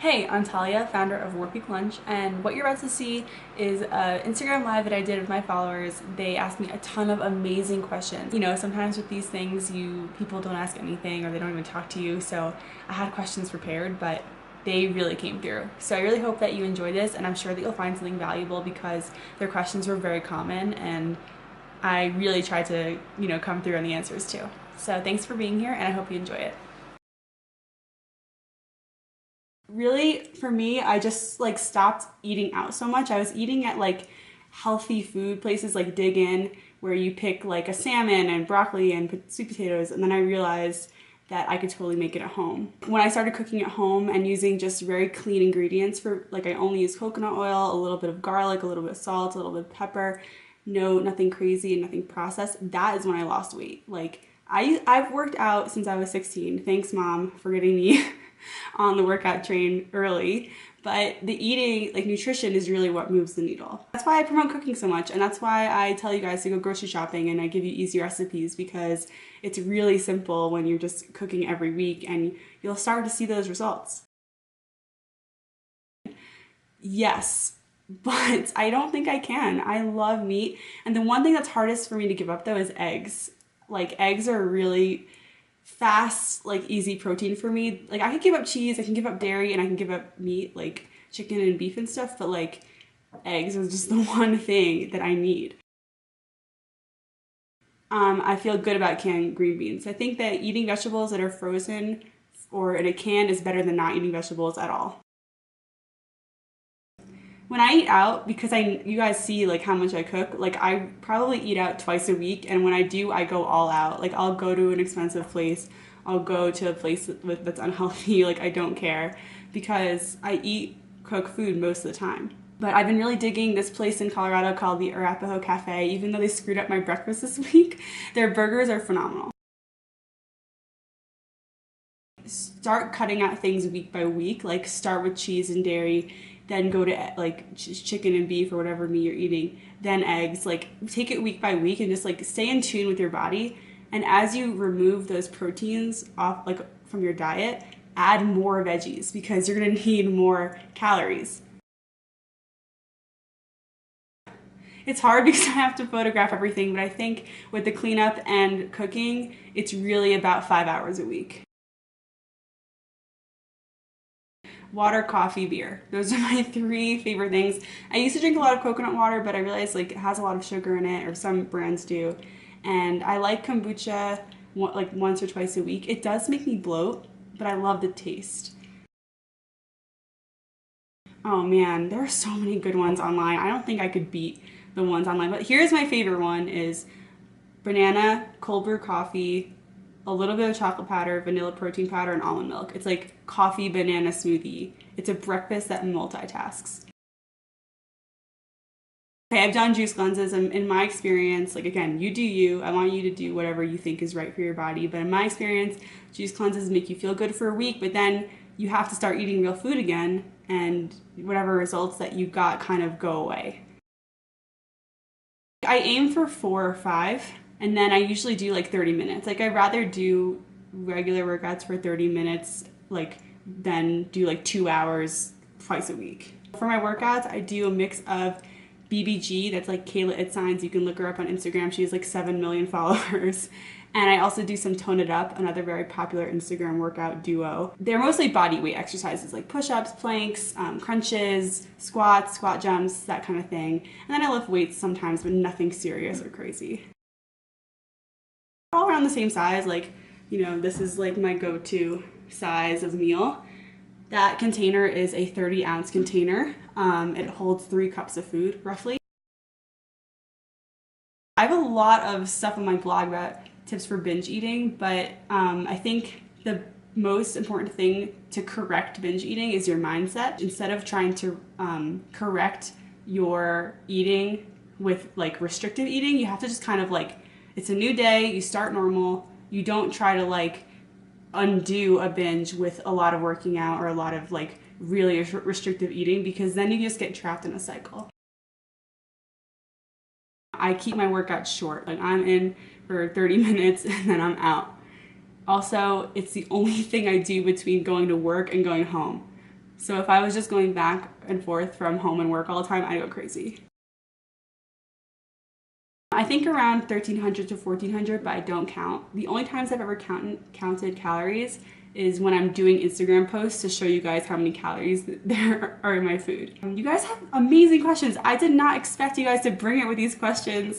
Hey, I'm Talia, founder of Work Week Lunch, and what you're about to see is an Instagram live that I did with my followers. They asked me a ton of amazing questions. You know, sometimes with these things, people don't ask anything or they don't even talk to you, so I had questions prepared, but they really came through. So I really hope that you enjoy this, and I'm sure that you'll find something valuable because their questions were very common, and I really tried to, come through on the answers too. So thanks for being here, and I hope you enjoy it. Really, for me, I just like stopped eating out so much. I was eating at like healthy food places like Dig In, where you pick like a salmon and broccoli and sweet potatoes, and then I realized that I could totally make it at home. When I started cooking at home and using just very clean ingredients for like I only use coconut oil, a little bit of garlic, a little bit of salt, a little bit of pepper, nothing crazy and nothing processed. That is when I lost weight. Like I've worked out since I was 16. Thanks, Mom, for getting me on the workout train early. But the eating, like nutrition, is really what moves the needle. That's why I promote cooking so much, and that's why I tell you guys to go grocery shopping and I give you easy recipes, because it's really simple when you're just cooking every week and you'll start to see those results. Yes, but I don't think I can. I love meat, and the one thing that's hardest for me to give up though is eggs. Like eggs are really fast, like easy protein for me. Like I can give up cheese, I can give up dairy, and I can give up meat, like chicken and beef and stuff, but like eggs is just the one thing that I need. I feel good about canned green beans. I think that eating vegetables that are frozen or in a can is better than not eating vegetables at all. When I eat out, because you guys see like how much I cook, like I probably eat out twice a week, and when I do, I go all out. Like I'll go to an expensive place, I'll go to a place that's unhealthy, like I don't care, because I eat cook food most of the time. But I've been really digging this place in Colorado called the Arapaho Cafe. Even though they screwed up my breakfast this week, their burgers are phenomenal. Start cutting out things week by week, like start with cheese and dairy, then go to like chicken and beef or whatever meat you're eating, then eggs. Like take it week by week and just like stay in tune with your body, and as you remove those proteins off like from your diet, add more veggies because you're going to need more calories. It's hard because I have to photograph everything, but I think with the cleanup and cooking, it's really about 5 hours a week. Water, coffee, beer. Those are my three favorite things. I used to drink a lot of coconut water, but I realized like it has a lot of sugar in it, or some brands do. And I like kombucha like once or twice a week. It does make me bloat, but I love the taste. Oh man, there are so many good ones online. I don't think I could beat the ones online. But here's my favorite one is banana, cold brew coffee, a little bit of chocolate powder, vanilla protein powder, and almond milk. It's like coffee banana smoothie. It's a breakfast that multitasks. Okay, I've done juice cleanses, and in my experience, like again, you do you. I want you to do whatever you think is right for your body. But in my experience, juice cleanses make you feel good for a week, but then you have to start eating real food again, and whatever results that you got kind of go away. I aim for 4 or 5, and then I usually do like 30 minutes. Like I'd rather do regular workouts for 30 minutes, like than do like 2 hours twice a week. For my workouts, I do a mix of BBG, that's like Kayla Itsines. You can look her up on Instagram. She has like 7 million followers. And I also do some Tone It Up, another very popular Instagram workout duo. They're mostly body weight exercises like push-ups, planks, crunches, squats, squat jumps, that kind of thing. And then I lift weights sometimes, but nothing serious or crazy. All around the same size, like, this is like my go-to size of meal. That container is a 30-ounce container. It holds 3 cups of food, roughly. I have a lot of stuff on my blog about tips for binge eating, but I think the most important thing to correct binge eating is your mindset. Instead of trying to correct your eating with like restrictive eating, you have to just kind of like, it's a new day, you start normal, you don't try to like undo a binge with a lot of working out or a lot of like really restrictive eating, because then you just get trapped in a cycle. I keep my workouts short. Like I'm in for 30 minutes and then I'm out. Also, it's the only thing I do between going to work and going home. So if I was just going back and forth from home and work all the time, I'd go crazy. I think around 1300 to 1400, but I don't count. The only times I've ever counted calories is when I'm doing Instagram posts to show you guys how many calories there are in my food. You guys have amazing questions. I did not expect you guys to bring it with these questions.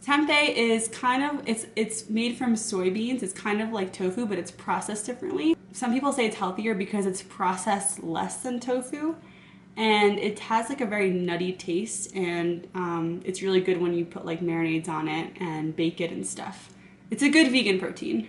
Tempeh is kind of, it's made from soybeans. It's kind of like tofu, but it's processed differently. Some people say it's healthier because it's processed less than tofu. And it has like a very nutty taste, and it's really good when you put like marinades on it and bake it and stuff. It's a good vegan protein.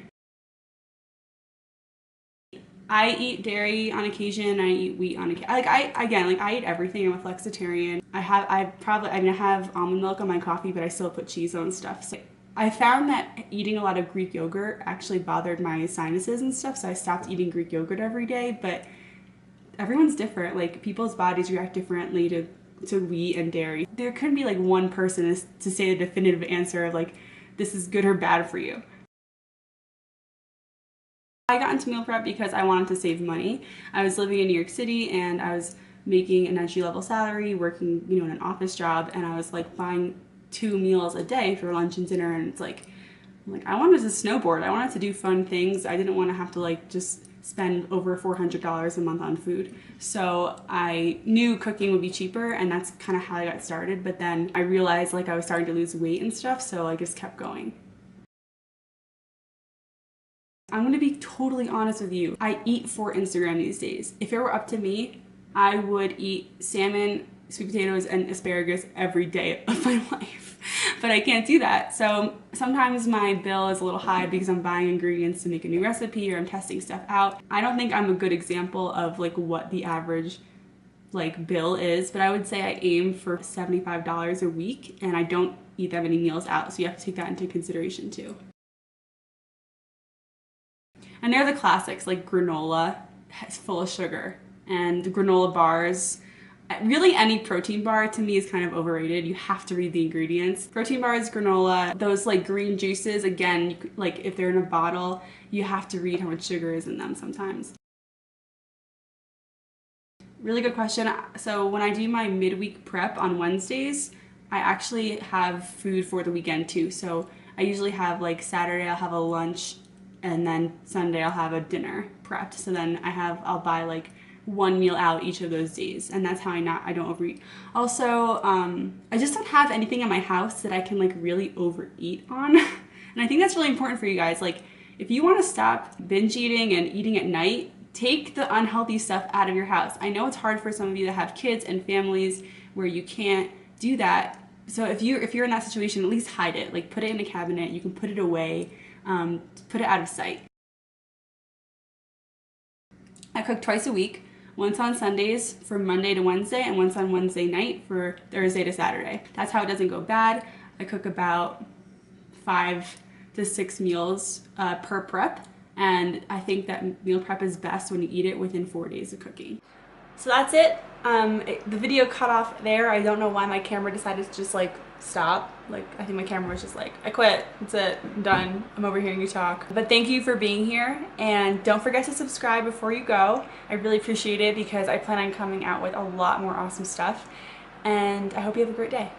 I eat dairy on occasion. I eat wheat on occasion. I eat everything. I'm a flexitarian. I have almond milk on my coffee, but I still put cheese on stuff. So I found that eating a lot of Greek yogurt actually bothered my sinuses and stuff, so I stopped eating Greek yogurt every day. But everyone's different. Like, people's bodies react differently to wheat and dairy. There couldn't be like one person to say the definitive answer of like, this is good or bad for you. I got into meal prep because I wanted to save money. I was living in New York City and I was making an entry-level salary, working, in an office job, and I was like buying 2 meals a day for lunch and dinner, and it's like, I wanted to snowboard. I wanted to do fun things. I didn't want to have to like just spend over $400 a month on food. So I knew cooking would be cheaper, and that's kind of how I got started. But then I realized like I was starting to lose weight and stuff, so I just kept going. I'm gonna be totally honest with you. I eat for Instagram these days. If it were up to me, I would eat salmon, sweet potatoes, and asparagus every day of my life. But I can't do that. So sometimes my bill is a little high because I'm buying ingredients to make a new recipe or I'm testing stuff out. I don't think I'm a good example of like what the average like bill is, but I would say I aim for $75 a week, and I don't eat that many meals out, so you have to take that into consideration too. And they're the classics, like granola is full of sugar, and the granola bars. Really, any protein bar to me is kind of overrated. You have to read the ingredients. Protein bars, granola, those like green juices, again, like if they're in a bottle, you have to read how much sugar is in them sometimes. Really good question. So when I do my midweek prep on Wednesdays, I actually have food for the weekend too. So I usually have like Saturday I'll have a lunch, and then Sunday I'll have a dinner prepped. So then I'll buy like one meal out each of those days, and that's how I don't overeat. Also, I just don't have anything in my house that I can like really overeat on. And I think that's really important for you guys. Like, if you want to stop binge eating and eating at night, take the unhealthy stuff out of your house. I know it's hard for some of you that have kids and families where you can't do that. So if you're in that situation, at least hide it. Like, put it in a cabinet. You can put it away. Put it out of sight. I cook twice a week. Once on Sundays for Monday to Wednesday, and once on Wednesday night for Thursday to Saturday. That's how it doesn't go bad. I cook about 5 to 6 meals per prep, and I think that meal prep is best when you eat it within 4 days of cooking. So that's it. The video cut off there. I don't know why my camera decided to just like stop. Like, I think my camera was just like, I quit. That's it. I'm done. I'm overhearing you talk. But thank you for being here, and don't forget to subscribe before you go. I really appreciate it because I plan on coming out with a lot more awesome stuff, and I hope you have a great day.